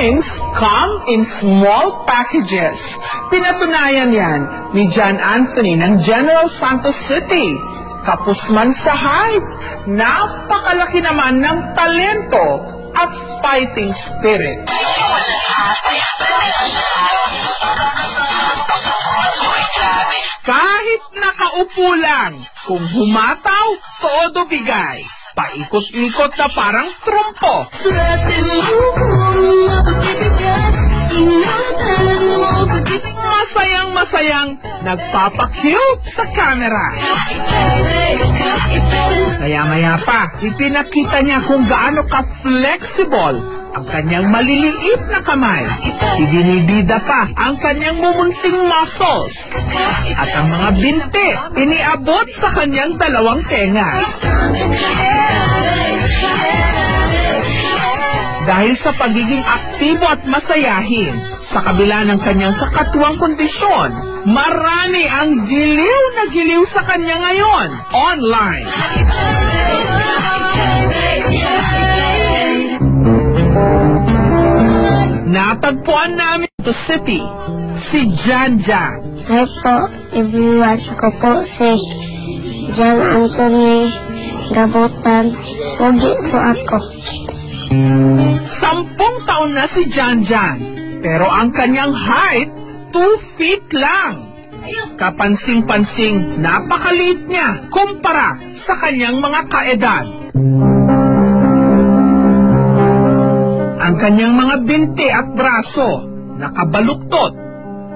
things come in small packages. Pinatunayan yan ni John Anthony ng General Santos City. Kapos man sa height, napakalaki naman ng talento at fighting spirit. Kahit nakaupo lang, kung humataw, todo bigay. Paikot-ikot na parang trumpo. Masayang-masayang nagpapakute sa camera. Maya-maya pa, ipinakita niya kung gaano ka-flexible ang kanyang maliliit na kamay. Ibinibida pa ang kanyang mumunting muscles. At ang mga binti, iniabot sa kanyang dalawang tenga. Dahil sa pagiging aktibo at masayahin, sa kabila ng kanyang kakatuwang kondisyon, marami ang giliw na giliw sa kanya ngayon, online. Natagpuan namin sa city, si Jan Jan. Hi po, everyone. Ako po si John Anthony Gabutan. Pogi po ako. 10 taon na si Jan Jan, pero ang kanyang height, 2 feet lang. Kapansing-pansing, napakaliit niya kumpara sa kanyang mga kaedad. Ang kanyang mga binti at braso, nakabaluktot.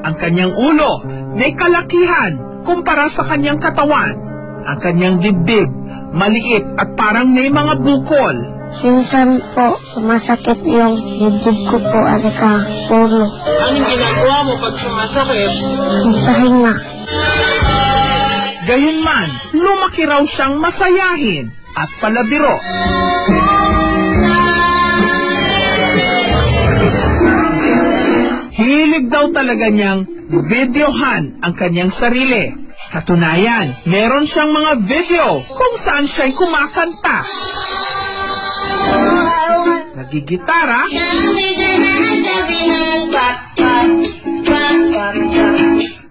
Ang kanyang ulo, may kalakihan kumpara sa kanyang katawan. Ang kanyang dibdib, maliit at parang may mga bukol. Minsan po, sumasakit yung dibdib ko po at ulo. Anong ginagawa mo pag sumasakit? Magpahinga. Gayunman, lumaki raw siyang masayahin at palabiro. Hilig daw talaga niyang videohan ang kanyang sarili. Katunayan, meron siyang mga video kung saan siya'y kumakanta, nagigitara,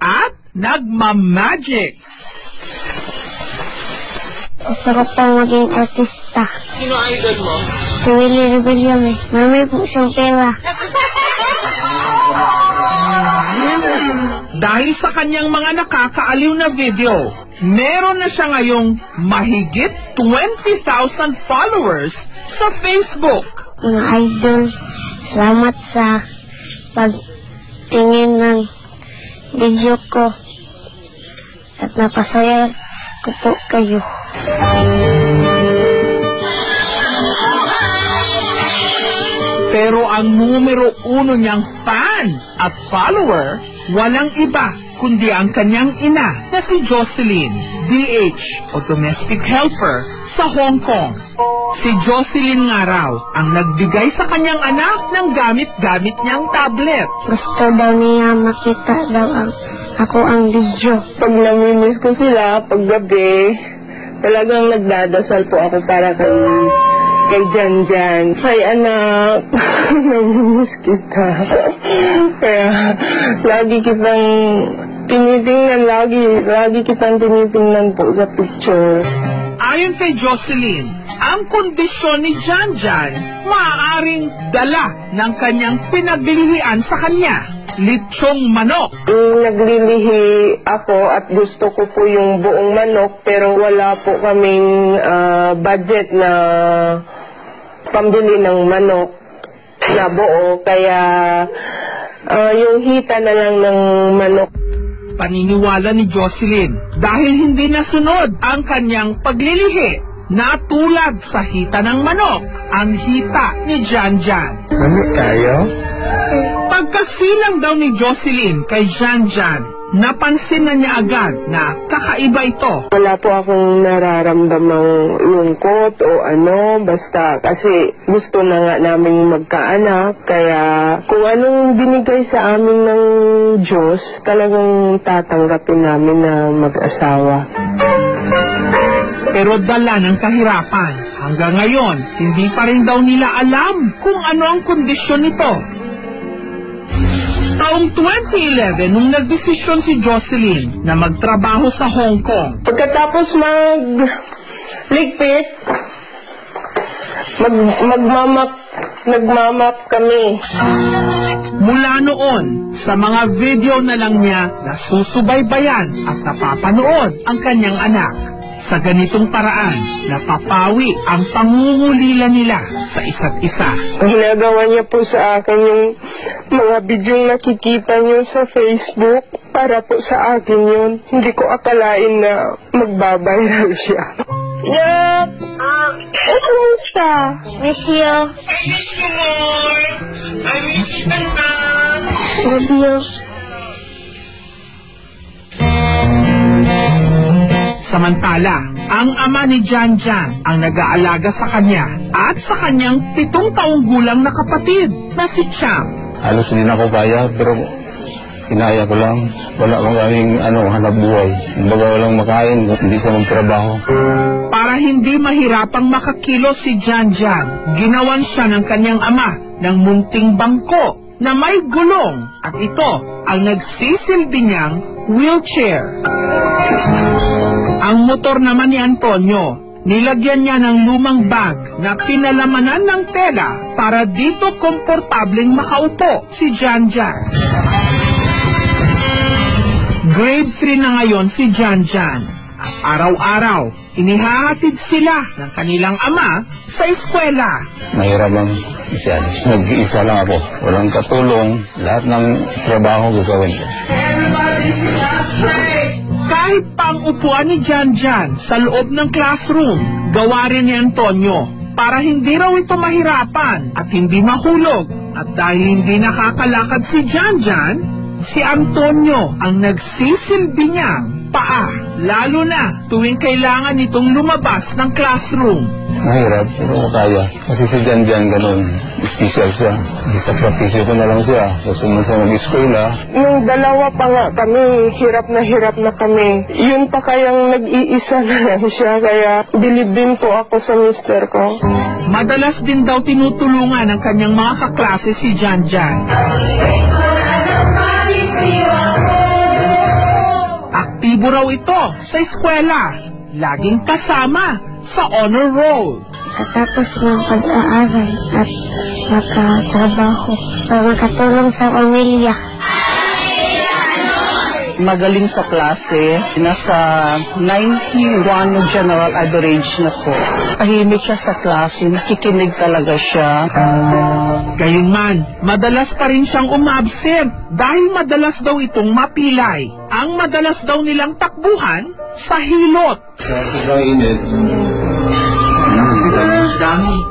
at nagmamagic. Gusto ko pang maging artista. Sino idol mo? Si Willie Rebellion eh. Marami po siyang pera. Dahil sa kanyang mga nakakaaliw na video, meron na siya ngayong mahigit 20,000 followers sa Facebook. Mga idol, salamat sa pagtingin ng video ko. At napasaya ko po kayo. Pero ang numero 1 niyang fan at follower, walang iba kundi ang kanyang ina na si Jocelyn, DH o Domestic Helper sa Hong Kong. Si Jocelyn nga raw ang nagbigay sa kanyang anak ng gamit-gamit niyang tablet. Gusto daw niya makita daw ako ang video. Pag namimiss ko sila, pag gabi, talagang nagdadasal po ako para kay Jan Jan. Hay anak, namimiss kita. Kaya lagi kitang tinitingnan, lagi kitang tinitingnan po sa picture. Ayon kay Jocelyn, ang kondisyon ni Jan Jan maaaring dala ng kanyang pinaglilihian sa kanya, litsong manok. Naglilihi ako at gusto ko po yung buong manok, pero wala po kaming budget na pambili ng manok na buo, kaya yung hita na lang ng manok. Paniniwala ni Jocelyn, dahil hindi nasunod ang kanyang paglilihi, natulad sa hita ng manok ang hita ni Jan Jan. Ano tayo? Pagkasilang daw ni Jocelyn kay Jan Jan, napansin na niya agad na kakaiba ito. Wala po akong nararamdamang lungkot o ano, basta kasi gusto na nga namin magkaanak, kaya kung anong binigay sa amin ng Diyos, talagang tatanggapin namin na mag-asawa. Pero dala ng kahirapan. Hanggang ngayon, hindi pa rin daw nila alam kung ano ang kondisyon nito. Taong 2011 nung nagdesisyon si Jocelyn na magtrabaho sa Hong Kong. Pagkatapos ligpit, nagmamap kami. Mula noon, sa mga video na lang niya nasusubaybayan at napapanood ang kanyang anak. Sa ganitong paraan, napapawi ang pangungulila nila sa isa't isa. Ginagawa niya po sa akin yung mga bidyong nakikita niyo sa Facebook. Para po sa akin yun. Hindi ko akalain na magbabiral siya. Yak! Kumusta? Miss you. I miss you more! I miss you, Tanta! Love you. Samantala, ang ama ni Janjan ang nag-aalaga sa kanya at sa kanyang 7 taong gulang na kapatid na si Chang. Halos hindi na ako kaya, pero inaya ko lang. Wala akong kaming hanap buhay. Kumbaga walang makain, hindi sa magtrabaho. Para hindi mahirapang makakilos si Janjan, ginawan siya ng kanyang ama ng munting bangko na may gulong at ito ang nagsisilbi niyang wheelchair. Ang motor naman ni Antonio, nilagyan niya ng lumang bag na pinalamanan ng tela para dito komportableng makaupo si Janjan. Grade 3 na ngayon si Janjan. At araw-araw, inihahatid sila ng kanilang ama sa eskwela. Mahirap lang masyado. Nag-iisa lang ako. Walang katulong. Lahat ng trabaho gagawin ko. Kahit pa ang upuan ni Janjan sa loob ng classroom, gawa rin ni Antonio para hindi raw ito mahirapan at hindi mahulog. At dahil hindi nakakalakad si Janjan, si Antonio ang nagsisilbi niyang paa, lalo na tuwing kailangan nitong lumabas ng classroom. Mahirap, pero kaya. Kasi si Janjan ganun. Special siya. Isakripisyo ko na lang siya. Susunod sa mag-eskwela. Yung dalawa pa nga kami, hirap na kami. Yun pa kayang nag-iisa na lang siya, kaya bilib din po ako sa mister ko. Madalas din daw tinutulungan ng kanyang mga kaklase si Janjan. Aktibo raw ito sa eskwela. Laging kasama sa honor roll. Katapos ng pag-aaral at makatrabaho para makatulong sa pamilya. Magaling sa klase. Nasa 91 general average na po. Tahimik siya sa klase. Nakikinig talaga siya. Gayunman, madalas pa rin siyang umabsent dahil madalas daw itong mapilay. Ang madalas daw nilang takbuhan sa hilot.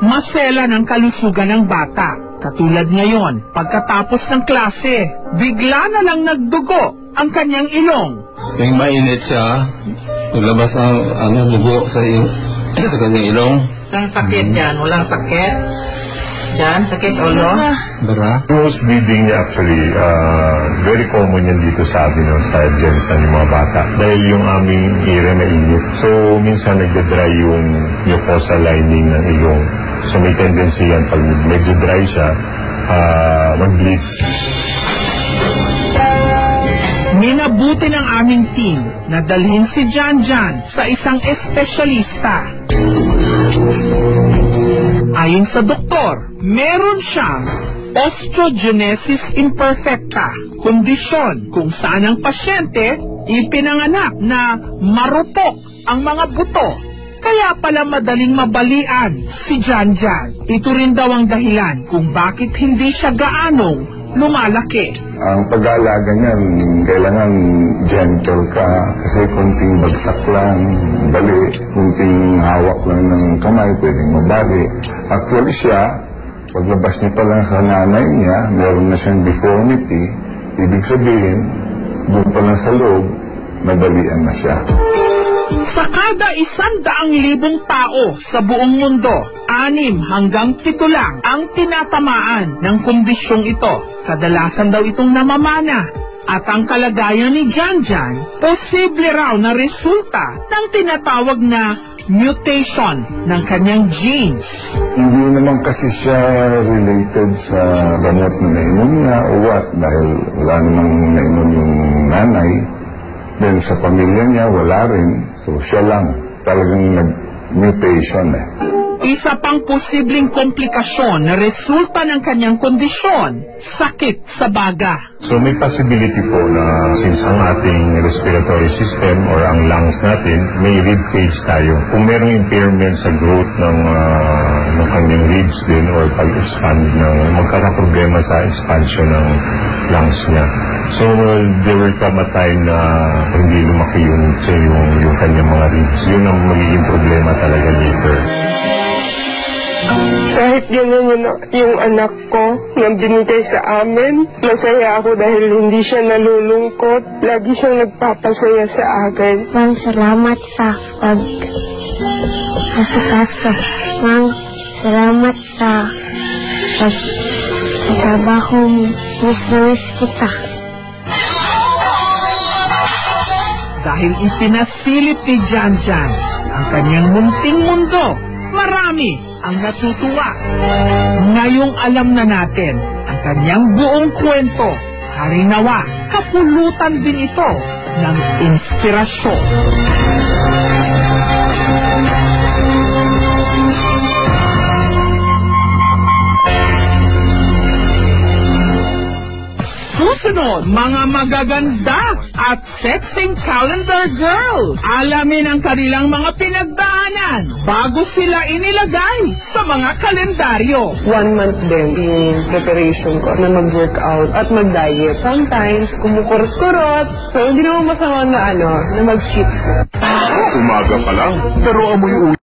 Masela ng kalusugan ng bata. Katulad ngayon, pagkatapos ng klase, bigla na lang nagdugo ang kanyang ilong. Yung mainit siya, maglabas ang dugo sa kanyang ilong. Ang sakit dyan. Walang sakit. Dyan, sakit ulo. Bara? Nose bleeding niya actually, very common yan dito sa amin, sa Jensen, yung mga bata. Dahil yung aming area mainit. So, minsan nagda-dry yung mucosal lining ng ilong. So, may tendency yan, pag medyo dry siya, mag-bleed. Minabuti ng aming team na dalhin si Janjan sa isang espesyalista. Ayon sa doktor, meron siyang osteogenesis imperfecta, kondisyon kung saan ang pasyente ipinanganak na marupok ang mga buto. Kaya pala madaling mabalian si Janjan. Ito rin daw ang dahilan kung bakit hindi siya gaanong lumalaki. Ang pag-aalaga niyan, kailangan gentle ka kasi kunting bagsak lang, bali, kunting hawak lang ng kamay, pwedeng mabali. Actually siya, paglabas niya pa lang sa nanay niya, meron na siyang deformity, ibig sabihin, doon pa lang sa loob, nabalian na siya. Sa kada 100,000 tao sa buong mundo, 6 hanggang 7 lang ang tinatamaan ng kondisyong ito. Kadalasan daw itong namamana. At ang kalagayan ni Janjan, posible raw na resulta ng tinatawag na mutation ng kanyang genes. Hindi naman kasi siya related sa gamot na nainom niya o what, dahil wala namang nainom yung nanay. Then sa pamilya niya, wala rin. So siya lang, talagang nag-mutation eh. Isa pang posibleng komplikasyon na resulta ng kanyang kondisyon, sakit sa baga. So may possibility po na since ang ating respiratory system or ang lungs natin, may rib cage tayo. Kung merong impairment sa growth ng kanyang ribs din or pag-expand magkakaproblema sa expansion ng lungs niya. So there will come a time na hindi lumaki yung kanyang mga ribs. Yun ang magiging problema talaga later. Kahit ganyan yung anak ko na binigay sa amin, masaya ako dahil hindi siya nalulungkot. Lagi siyang nagpapasaya sa akin. Mang, salamat sa pag-asikaso. Mang, salamat sa trabaho mo. Miss kita. Dahil ipinasilip ni Janjan ang kanyang munting mundo, marami ang natutuwa. Ngayong alam na natin ang kanyang buong kwento, harinawa, kapulutan din ito ng inspirasyon. Susunod, mga magaganda at sexing calendar girls. Alamin ang kanilang mga pinagdaanan bago sila inilagay sa mga kalendaryo. 1 month din yung preparation ko na mag-workout at mag-diet. Sometimes, kumukurot-kurot. So, hindi naman masama na na mag-cheat. Umaga pa lang, pero amoy